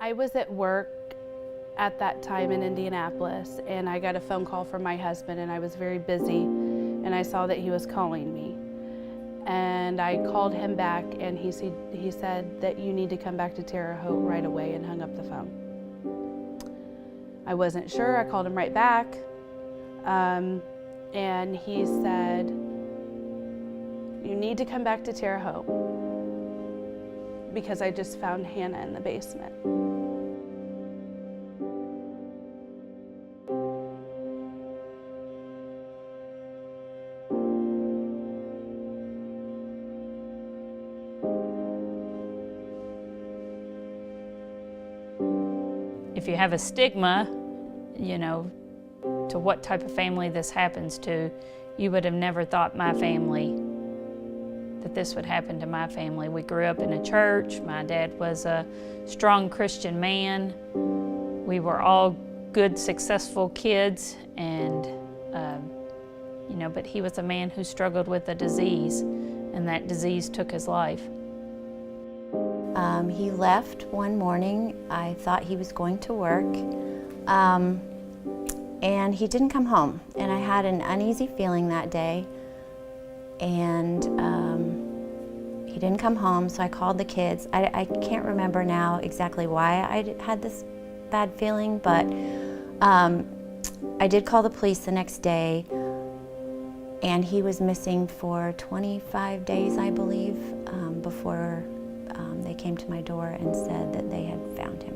I was at work at that time in Indianapolis, and I got a phone call from my husband, and I was very busy, and I saw that he was calling me. And I called him back, and he said that you need to come back to Terre Haute right away, and hung up the phone. I wasn't sure. I called him right back, and he said, you need to come back to Terre Haute because I just found Hannah in the basement. If you have a stigma, you know, to what type of family this happens to, you would have never thought my family, that this would happen to my family. We grew up in a church. My dad was a strong Christian man. We were all good, successful kids, and you know, but he was a man who struggled with a disease, and that disease took his life. He left one morning. I thought he was going to work, and he didn't come home. And I had an uneasy feeling that day, and he didn't come home, so I called the kids. I can't remember now exactly why I had this bad feeling, but I did call the police the next day, and he was missing for 25 days, I believe, before they came to my door and said that they had found him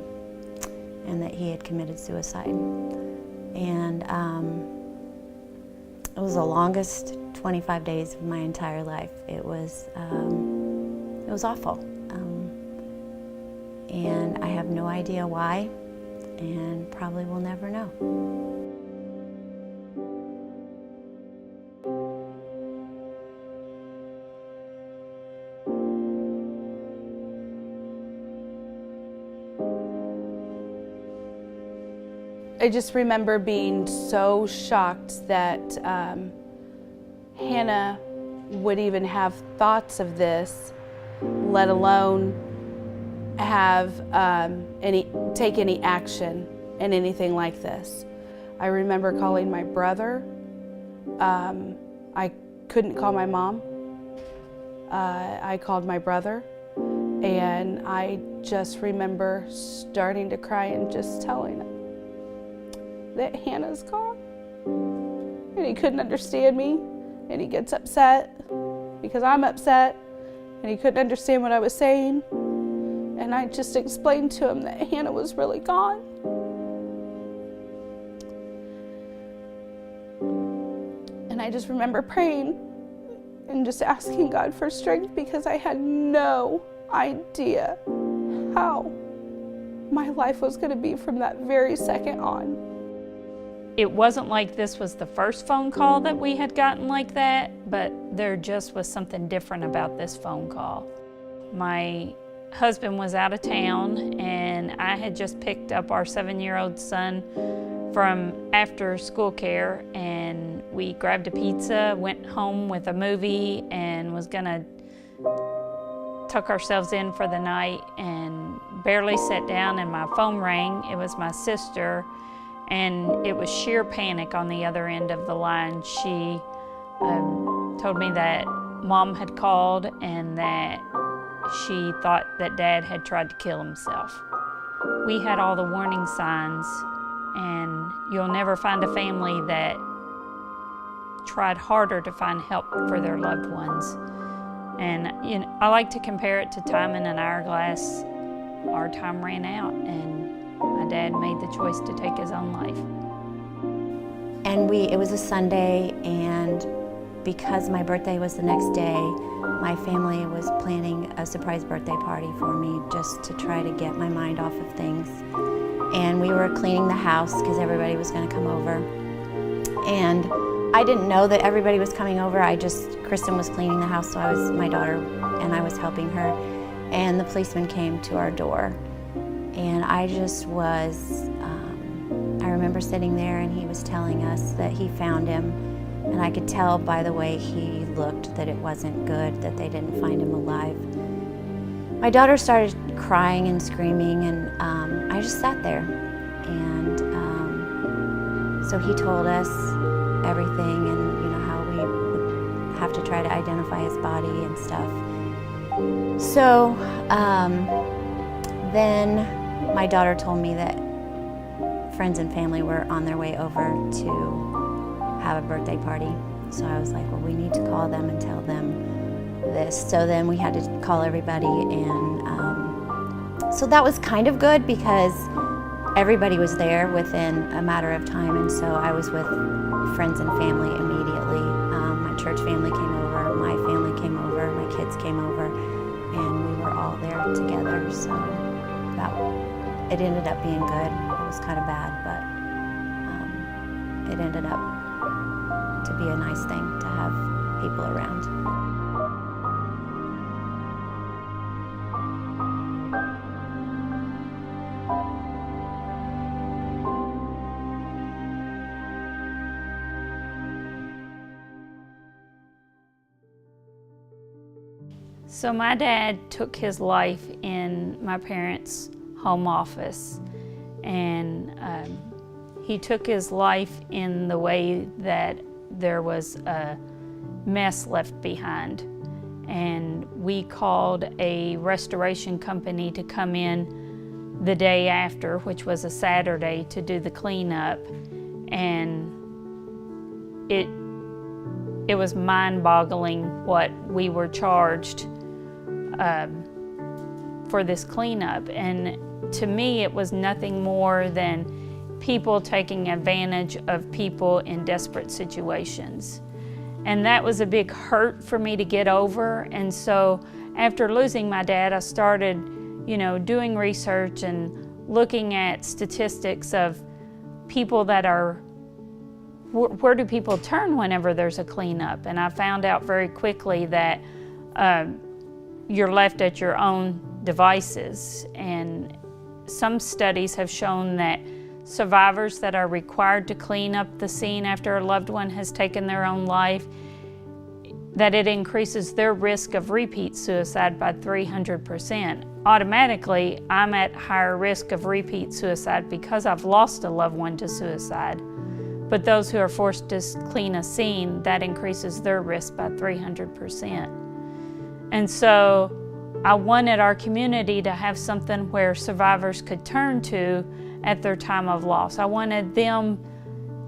and that he had committed suicide. And it was the longest 25 days of my entire life. It was awful. And I have no idea why, and probably will never know. I just remember being so shocked that Hannah would even have thoughts of this, let alone have take any action in anything like this. I remember calling my brother. I couldn't call my mom. I called my brother, and I just remember starting to cry and just telling him that Hannah's gone. And he couldn't understand me, and he gets upset because I'm upset, and he couldn't understand what I was saying. And I just explained to him that Hannah was really gone. And I just remember praying and just asking God for strength, because I had no idea how my life was going to be from that very second on. It wasn't like this was the first phone call that we had gotten like that, but there just was something different about this phone call. My husband was out of town, and I had just picked up our 7-year-old son from after school care, and we grabbed a pizza, went home with a movie, and was gonna tuck ourselves in for the night, and barely sat down and my phone rang. It was my sister, and it was sheer panic on the other end of the line. She told me that Mom had called and that she thought that Dad had tried to kill himself. We had all the warning signs, and you'll never find a family that tried harder to find help for their loved ones. And you know, I like to compare it to time in an hourglass. Our time ran out, and my dad made the choice to take his own life. And it was a Sunday, and because my birthday was the next day, my family was planning a surprise birthday party for me just to try to get my mind off of things. And we were cleaning the house because everybody was going to come over. And I didn't know that everybody was coming over. Kristen was cleaning the house, so my daughter and I was helping her. And the policeman came to our door. And I just was, I remember sitting there, and he was telling us that he found him, and I could tell by the way he looked that it wasn't good, that they didn't find him alive. My daughter started crying and screaming, and I just sat there. And so he told us everything, and you know how we would have to try to identify his body and stuff. So then my daughter told me that friends and family were on their way over to have a birthday party. So I was like, well, we need to call them and tell them this. So then we had to call everybody, and so that was kind of good because everybody was there within a matter of time, and so I was with friends and family immediately. My church family came over, my family came over, my kids came over, and we were all there together. So it ended up being good. It was kind of bad, but it ended up to be a nice thing to have people around. So my dad took his life in my parents' home office, and he took his life in the way that there was a mess left behind. And we called a restoration company to come in the day after, which was a Saturday, to do the cleanup. And it was mind-boggling what we were charged for this cleanup. And to me, it was nothing more than people taking advantage of people in desperate situations. And that was a big hurt for me to get over. And so after losing my dad, I started, doing research and looking at statistics of people that are, where do people turn whenever there's a cleanup? And I found out very quickly that you're left at your own devices. And some studies have shown that survivors that are required to clean up the scene after a loved one has taken their own life, that it increases their risk of repeat suicide by 300%. Automatically, I'm at higher risk of repeat suicide because I've lost a loved one to suicide. But those who are forced to clean a scene, that increases their risk by 300%. And so I wanted our community to have something where survivors could turn to at their time of loss. I wanted them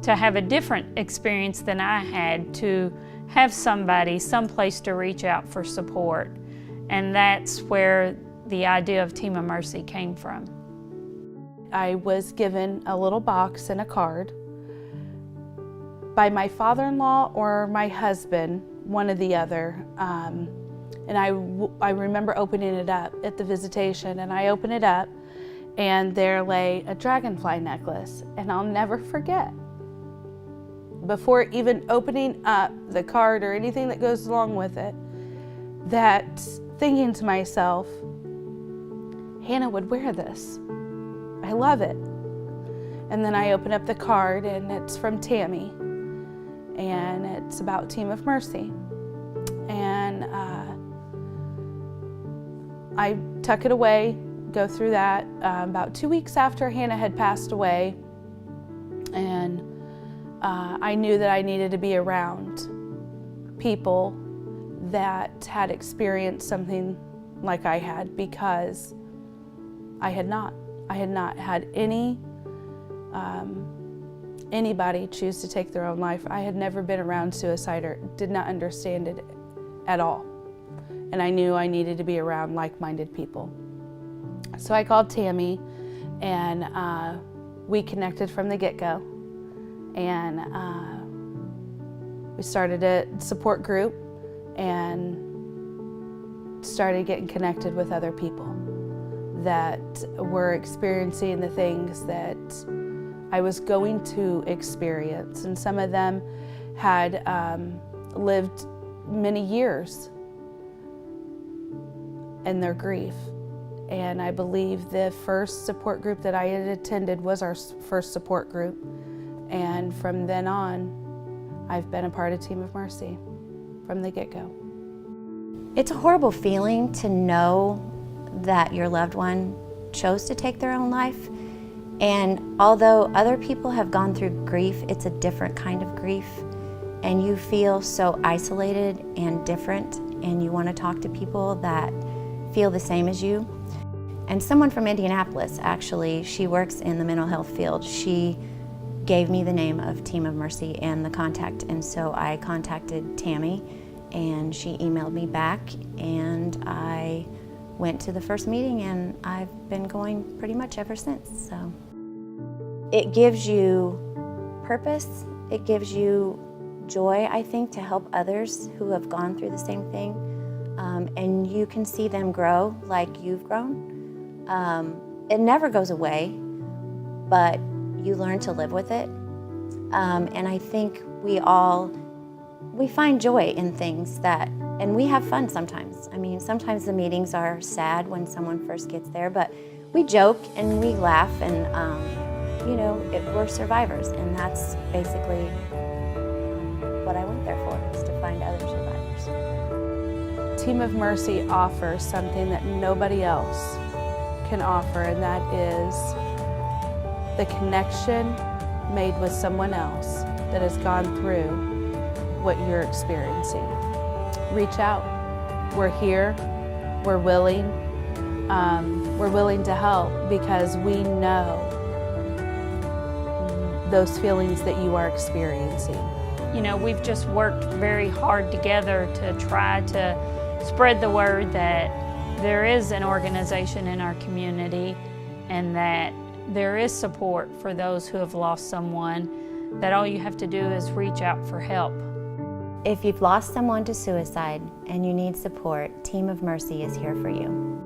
to have a different experience than I had, to have somebody, someplace to reach out for support. And that's where the idea of Team of Mercy came from. I was given a little box and a card by my father-in-law or my husband, one or the other. And I remember opening it up at the visitation, and I opened it up, and there lay a dragonfly necklace. And I'll never forget, before even opening up the card or anything that goes along with it, that thinking to myself, Hannah would wear this. I love it. And then I open up the card, and it's from Tammy, and it's about Team of Mercy. And I tuck it away, go through that. About 2 weeks after Hannah had passed away, and I knew that I needed to be around people that had experienced something like I had, because I had not had anybody choose to take their own life. I had never been around suicide or did not understand it at all. And I knew I needed to be around like-minded people. So I called Tammy, and we connected from the get-go. And we started a support group and started getting connected with other people that were experiencing the things that I was going to experience. And some of them had lived many years in their grief. And I believe the first support group that I had attended was our first support group. And from then on, I've been a part of Team of Mercy from the get-go. It's a horrible feeling to know that your loved one chose to take their own life. And although other people have gone through grief, it's a different kind of grief. And you feel so isolated and different, and you want to talk to people that feel the same as you. And someone from Indianapolis, actually, she works in the mental health field. She gave me the name of Team of Mercy and the contact. And so I contacted Tammy, and she emailed me back, and I went to the first meeting, and I've been going pretty much ever since. So it gives you purpose. It gives you joy, I think, to help others who have gone through the same thing. And you can see them grow like you've grown. It never goes away, but you learn to live with it. And I think we find joy in things and we have fun sometimes. I mean, sometimes the meetings are sad when someone first gets there, but we joke and we laugh, and we're survivors, and that's basically what I went there for, is to find other survivors. Team of Mercy offers something that nobody else can offer, and that is the connection made with someone else that has gone through what you're experiencing. Reach out. We're here. We're willing. We're willing to help because we know those feelings that you are experiencing. You know, we've just worked very hard together to try to spread the word that there is an organization in our community and that there is support for those who have lost someone, that all you have to do is reach out for help. If you've lost someone to suicide and you need support, Team of Mercy is here for you.